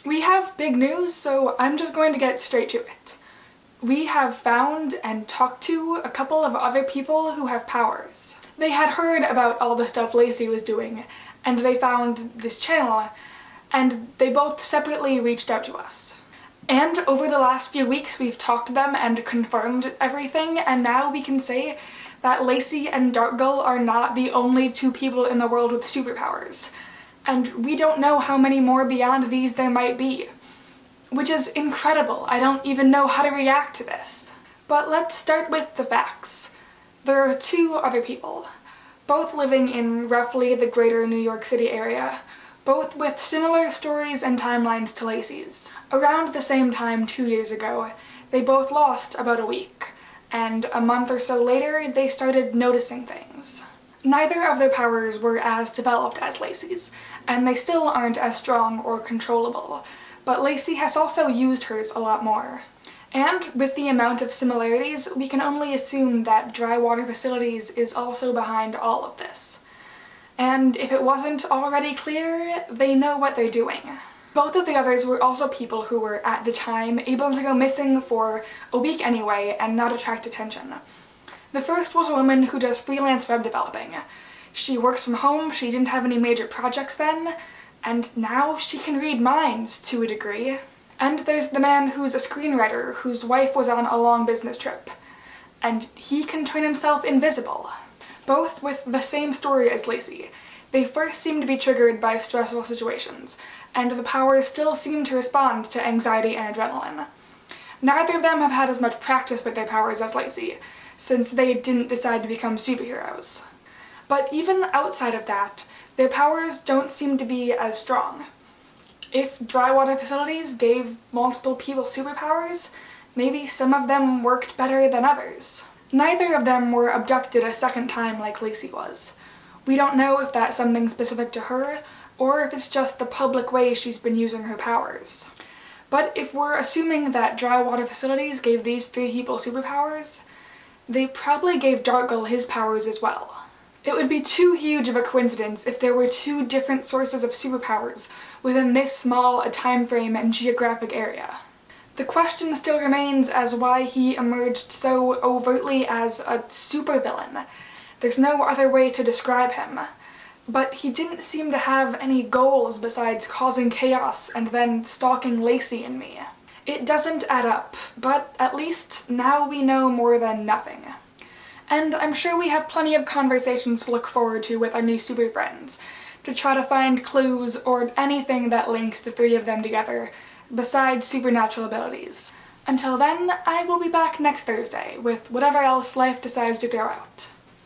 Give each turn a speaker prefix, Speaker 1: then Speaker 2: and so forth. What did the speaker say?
Speaker 1: We have big news, so I'm just going to get straight to it. We have found and talked to a couple of other people who have powers. They had heard about all the stuff Lacey was doing, and they found this channel, and they both separately reached out to us. And over the last few weeks we've talked to them and confirmed everything, and now we can say that Lacey and Darkgull are not the only two people in the world with superpowers. And we don't know how many more beyond these there might be. Which is incredible. I don't even know how to react to this. But let's start with the facts. There are two other people, both living in roughly the greater New York City area, both with similar stories and timelines to Lacey's. Around the same time 2 years ago, they both lost about a week, and a month or so later they started noticing things. Neither of their powers were as developed as Lacey's, and they still aren't as strong or controllable, but Lacey has also used hers a lot more. And with the amount of similarities, we can only assume that Dry Water Facilities is also behind all of this. And if it wasn't already clear, they know what they're doing. Both of the others were also people who were, at the time, able to go missing for a week anyway and not attract attention. The first was a woman who does freelance web developing. She works from home, she didn't have any major projects then, and now she can read minds to a degree. And there's the man who's a screenwriter whose wife was on a long business trip, and he can turn himself invisible. Both with the same story as Lacey. They first seem to be triggered by stressful situations, and the powers still seem to respond to anxiety and adrenaline. Neither of them have had as much practice with their powers as Lacey, since they didn't decide to become superheroes. But even outside of that, their powers don't seem to be as strong. If Dry Water Facilities gave multiple people superpowers, maybe some of them worked better than others. Neither of them were abducted a second time like Lacey was. We don't know if that's something specific to her, or if it's just the public way she's been using her powers. But if we're assuming that Dry Water Facilities gave these three people superpowers, they probably gave Darkgull his powers as well. It would be too huge of a coincidence if there were two different sources of superpowers within this small a time frame and geographic area. The question still remains as why he emerged so overtly as a supervillain. There's no other way to describe him. But he didn't seem to have any goals besides causing chaos and then stalking Lacey and me. It doesn't add up, but at least now we know more than nothing. And I'm sure we have plenty of conversations to look forward to with our new super friends, to try to find clues or anything that links the three of them together, besides supernatural abilities. Until then, I will be back next Thursday with whatever else life decides to throw out.